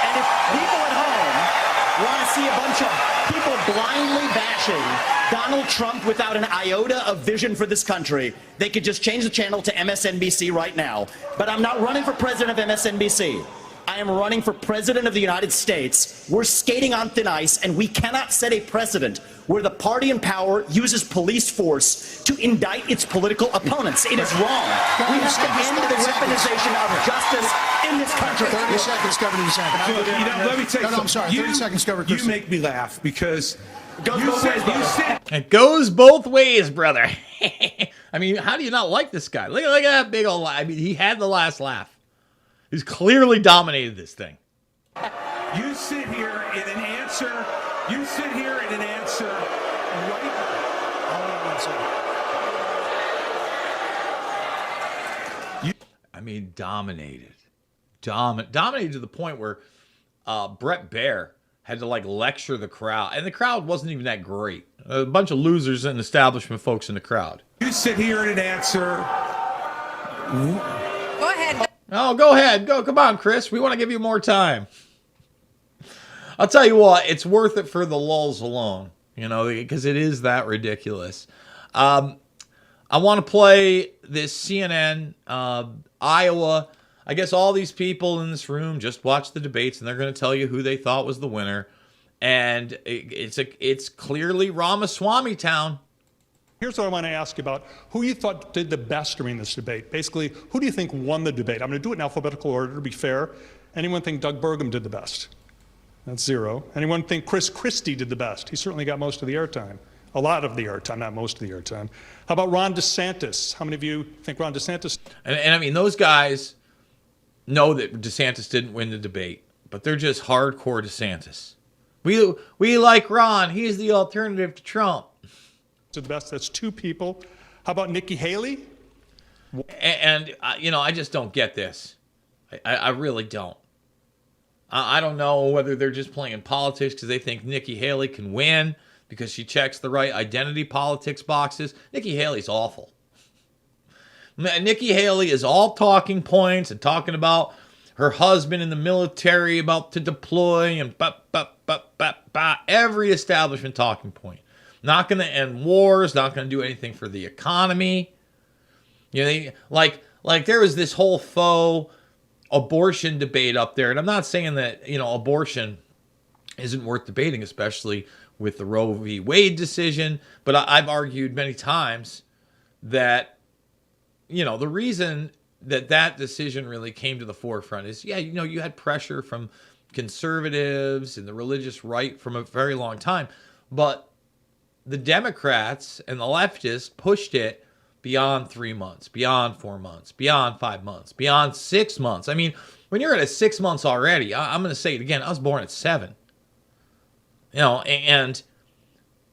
And if people at home want to see a bunch of people blindly bashing Donald Trump without an iota of vision for this country, they could just change the channel to MSNBC right now. But I'm not running for president of MSNBC. I am running for president of the United States. We're skating on thin ice, and we cannot set a precedent where the party in power uses police force to indict its political opponents. It is wrong. We have to end the weaponization of justice in this country. 30 seconds, Governor DeSantis. Look, let me take I'm sorry. 30 seconds, Governor Christie. You make me laugh because it goes both ways, brother. I mean, how do you not like this guy? Look at that big old laugh. I mean, he had the last laugh. He's clearly dominated this thing. you sit here in an answer. You sit here in an answer right. I mean, dominated. Dominated to the point where Brett Baer had to like lecture the crowd, and the crowd wasn't even that great. A bunch of losers and establishment folks in the crowd. You sit here in an answer. Go ahead. Oh, go ahead. Go. Come on, Chris. We want to give you more time. I'll tell you what, it's worth it for the lulls alone, you know, because it is that ridiculous. I want to play this CNN, Iowa. I guess all these people in this room just watched the debates, and they're going to tell you who they thought was the winner. And it's clearly Ramaswamy town. Here's what I want to ask you about who you thought did the best during this debate. Basically, who do you think won the debate? I'm going to do it in alphabetical order to be fair. Anyone think Doug Burgum did the best? That's 0. Anyone think Chris Christie did the best? He certainly got most of the airtime. A lot of the airtime, not most of the airtime. How about Ron DeSantis? How many of you think Ron DeSantis? And I mean, those guys know that DeSantis didn't win the debate, but they're just hardcore DeSantis. We like Ron. He's the alternative to Trump. did the best. That's 2 people. How about Nikki Haley? And I just don't get this. I really don't. I don't know whether they're just playing politics because they think Nikki Haley can win because she checks the right identity politics boxes. Nikki Haley's awful. Nikki Haley is all talking points and talking about her husband in the military about to deploy and every establishment talking point. Not going to end wars, not going to do anything for the economy. Like there was this whole faux abortion debate up there. And I'm not saying that, abortion isn't worth debating, especially with the Roe v. Wade decision. But I've argued many times that, the reason that decision really came to the forefront is, you had pressure from conservatives and the religious right from a very long time. But the Democrats and the leftists pushed it beyond 3 months, beyond 4 months, beyond 5 months, beyond 6 months. I mean, when you're at 6 months already, I'm going to say it again, I was born at 7. I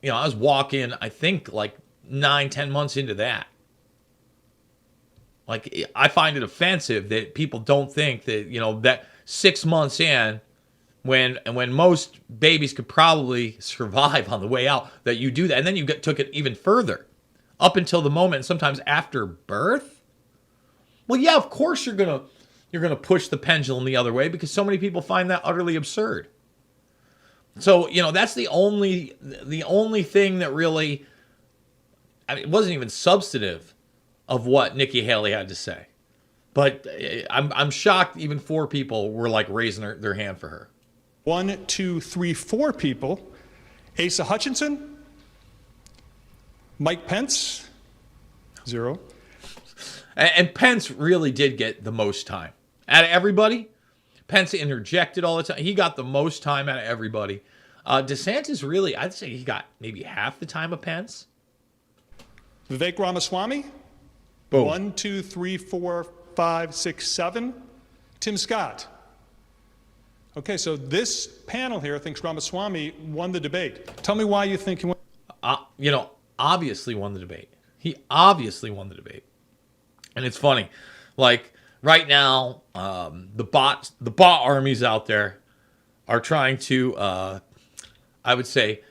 was walking, I think, like 9-10 months into that. Like, I find it offensive that people don't think that, that 6 months in, when most babies could probably survive on the way out, that you do that. And then you took it even further, up until the moment, sometimes after birth. Well, yeah, of course you're gonna push the pendulum the other way because so many people find that utterly absurd. So, that's the only thing that really, it wasn't even substantive of what Nikki Haley had to say. But I'm shocked even 4 people were like raising their hand for her. 1, 2, 3, 4 people. Asa Hutchinson, Mike Pence, 0. And Pence really did get the most time. Out of everybody, Pence interjected all the time. He got the most time out of everybody. DeSantis really, I'd say he got maybe half the time of Pence. Vivek Ramaswamy, Boom. 1, 2, 3, 4, 5, 6, 7. Tim Scott. Okay, so this panel here thinks Ramaswamy won the debate. Tell me why you think he won. Obviously won the debate. He obviously won the debate. And it's funny, like right now, the bot armies out there are trying to, I would say,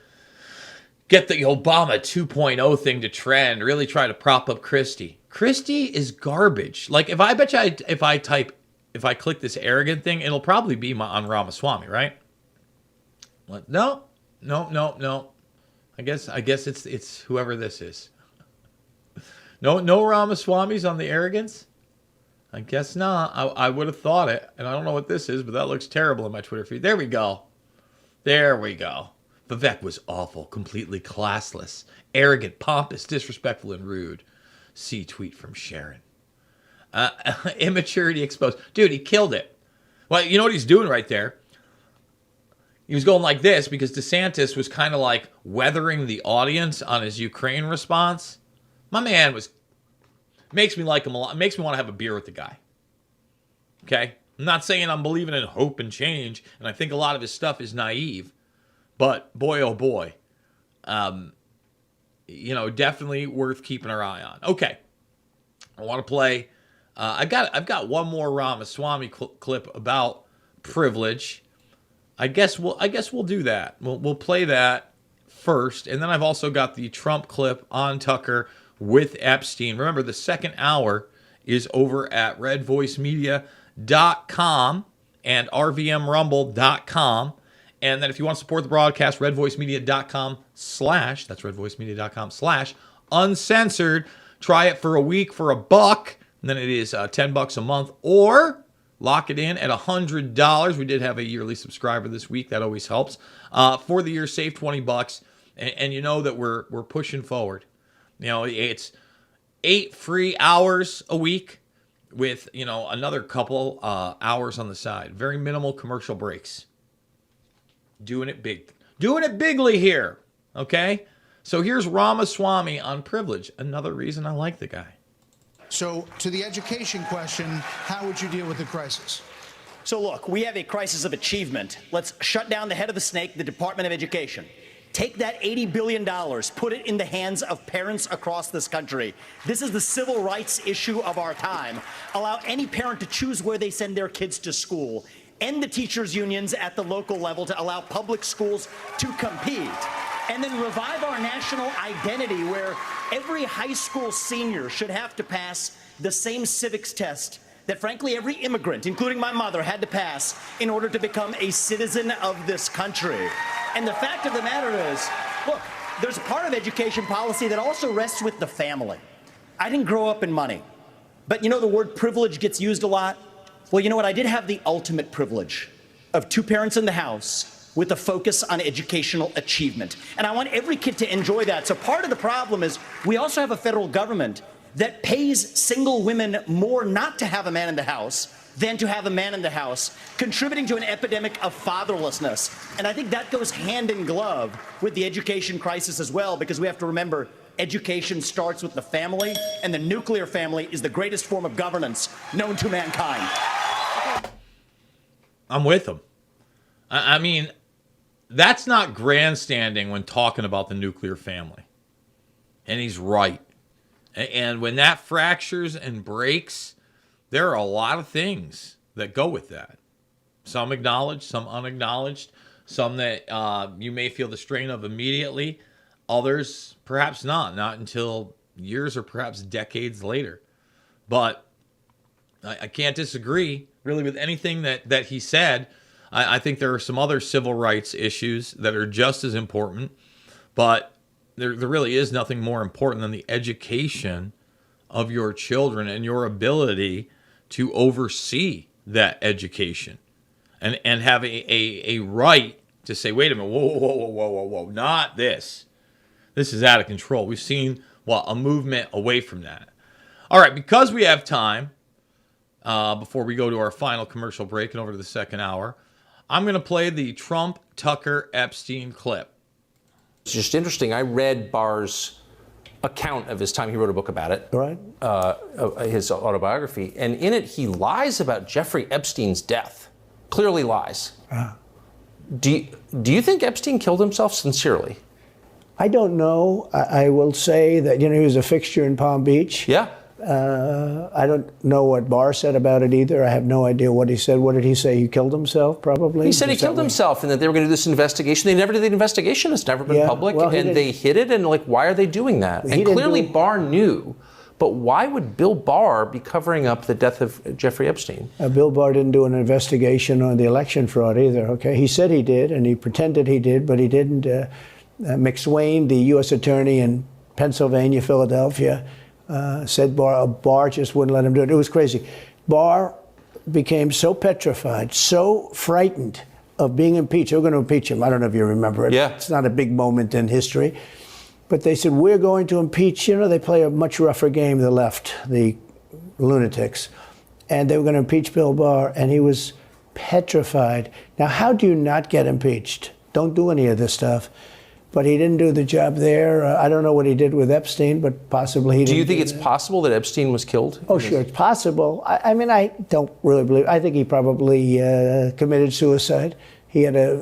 get the Obama 2.0 thing to trend, really try to prop up Christie. Christie is garbage. Like if I click this arrogant thing, it'll probably be on Ramaswamy, right? No. I guess it's whoever this is. No Ramaswamy's on the arrogance? I guess not. I would have thought it, and I don't know what this is, but that looks terrible in my Twitter feed. There we go. Vivek was awful, completely classless, arrogant, pompous, disrespectful, and rude. See tweet from Sharon. Immaturity exposed. Dude, he killed it. Well, you know what he's doing right there? He was going like this because DeSantis was kind of like weathering the audience on his Ukraine response. My man makes me like him a lot. Makes me want to have a beer with the guy. Okay? I'm not saying I'm believing in hope and change, and I think a lot of his stuff is naive. But boy, oh boy. Definitely worth keeping our eye on. Okay. I want to play. I've got one more Ramaswamy clip about privilege. I guess we'll do that. We'll play that first, and then I've also got the Trump clip on Tucker with Epstein. Remember, the second hour is over at redvoicemedia.com and rvmrumble.com. And then if you want to support the broadcast, redvoicemedia.com/ that's redvoicemedia.com/uncensored. Try it for a week for $1, and then it is $10 a month, or lock it in at $100. We did have a yearly subscriber this week. That always helps. For the year, save $20, and you know that we're pushing forward. It's 8 free hours a week with another couple hours on the side. Very minimal commercial breaks. Doing it bigly here. Okay, so here's Ramaswamy on privilege. Another reason I like the guy. So, to the education question, how would you deal with the crisis? So look, we have a crisis of achievement. Let's shut down the head of the snake, the Department of Education. Take that $80 billion, put it in the hands of parents across this country. This is the civil rights issue of our time. Allow any parent to choose where they send their kids to school. End the teachers' unions at the local level to allow public schools to compete. And then revive our national identity where every high school senior should have to pass the same civics test that, frankly, every immigrant, including my mother, had to pass in order to become a citizen of this country. And the fact of the matter is, look, there's a part of education policy that also rests with the family. I didn't grow up in money, but you know the word privilege gets used a lot? Well, you know what? I did have the ultimate privilege of 2 parents in the house with a focus on educational achievement. And I want every kid to enjoy that. So part of the problem is we also have a federal government that pays single women more not to have a man in the house than to have a man in the house, contributing to an epidemic of fatherlessness. And I think that goes hand in glove with the education crisis as well, because we have to remember education starts with the family, and the nuclear family is the greatest form of governance known to mankind. I'm with him. I mean, that's not grandstanding when talking about the nuclear family. And he's right. And when that fractures and breaks, there are a lot of things that go with that. Some acknowledged, some unacknowledged, some that you may feel the strain of immediately, others perhaps not until years or perhaps decades later. But I can't disagree really with anything that he said. I think there are some other civil rights issues that are just as important, but there really is nothing more important than the education of your children and your ability to oversee that education and have a right to say, wait a minute, whoa, not this. This is out of control. We've seen, a movement away from that. All right, because we have time, before we go to our final commercial break and over to the second hour, I'm going to play the Trump Tucker Epstein clip. It's just interesting. I read Barr's account of his time. He wrote a book about it, right? His autobiography, and in it he lies about Jeffrey Epstein's death. Clearly lies. Do you think Epstein killed himself sincerely? I don't know. I will say that he was a fixture in Palm Beach. Yeah. I don't know what Barr said about it either. I have no idea what he said. What did he say? He killed himself, probably? He said he killed himself and that they were going to do this investigation. They never did the investigation. It's never been public. And they hid it. And why are they doing that? And clearly Barr knew. But why would Bill Barr be covering up the death of Jeffrey Epstein? Bill Barr didn't do an investigation on the election fraud either, okay? He said he did, and he pretended he did, but he didn't. McSwain, the U.S. attorney in Pennsylvania, Philadelphia, said Barr just wouldn't let him do it. It was crazy. Barr became so petrified, so frightened of being impeached. They were going to impeach him. I don't know if you remember it. Yeah. It's not a big moment in history. But they said, we're going to impeach. They play a much rougher game, the left, the lunatics. And they were going to impeach Bill Barr, and he was petrified. Now, how do you not get impeached? Don't do any of this stuff. But he didn't do the job there. I don't know what he did with Epstein, but possibly he didn't. Do you think it's possible that Epstein was killed? Oh, sure, it's possible. I mean, I don't really believe. I think he probably committed suicide. He had a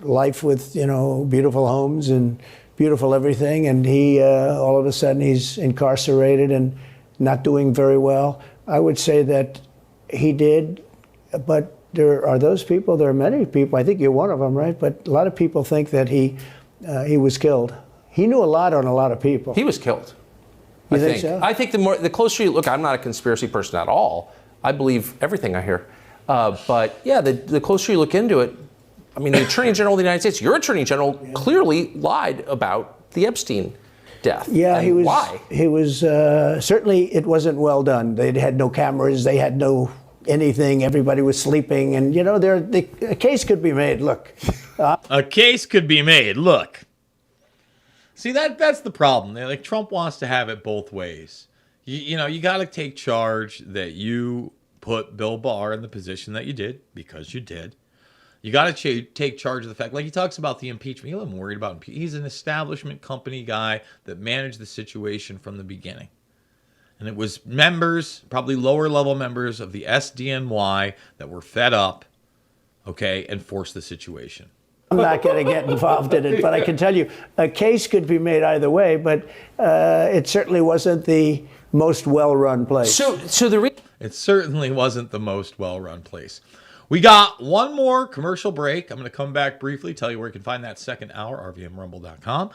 life with, beautiful homes and beautiful everything, and he all of a sudden he's incarcerated and not doing very well. I would say that he did, but there are those people. There are many people. I think you're one of them, right? But a lot of people think that he was killed. He knew a lot on a lot of people. He was killed. You think so? I think the closer you look, I'm not a conspiracy person at all. I believe everything I hear. But yeah, the closer you look into it, I mean, the Attorney General of the United States, your Attorney General, clearly lied about the Epstein death. Yeah, and he was. Why? He was certainly. It wasn't well done. They had no cameras. They had no anything. Everybody was sleeping, and a case could be made. Look, a case could be made. Look. See, that's the problem. Like, Trump wants to have it both ways. You got to take charge that you put Bill Barr in the position that you did, because you did. You got to take charge of the fact, like he talks about the impeachment. He wasn't worried about impeachment. He's an establishment company guy that managed the situation from the beginning. And it was members, probably lower level members of the SDNY that were fed up, okay, and forced the situation. I'm not going to get involved in it, but I can tell you a case could be made either way, but it certainly wasn't the most well-run place. It certainly wasn't the most well-run place. We got one more commercial break. I'm going to come back briefly, tell you where you can find that second hour, rvmrumble.com,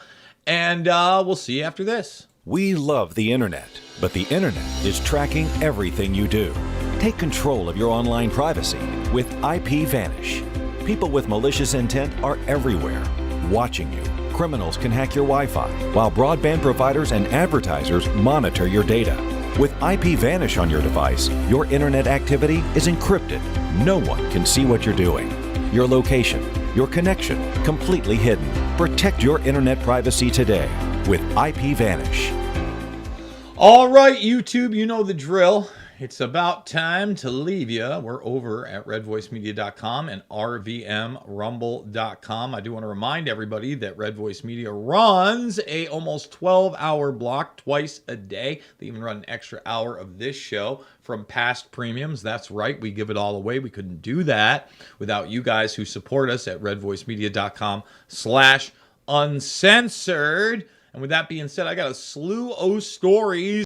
and we'll see you after this. We love the internet, but the internet is tracking everything you do. Take control of your online privacy with IPVanish. People with malicious intent are everywhere, watching you. Criminals can hack your Wi-Fi, while broadband providers and advertisers monitor your data. With IPVanish on your device, your internet activity is encrypted. No one can see what you're doing. Your location, your connection, completely hidden. Protect your internet privacy today with IPVanish. All right, YouTube, you know the drill. It's about time to leave you. We're over at redvoicemedia.com and rvmrumble.com. I do want to remind everybody that Red Voice Media runs a almost 12-hour block twice a day. They even run an extra hour of this show from past premiums. That's right. We give it all away. We couldn't do that without you guys who support us at redvoicemedia.com/uncensored. And with that being said, I got a slew of stories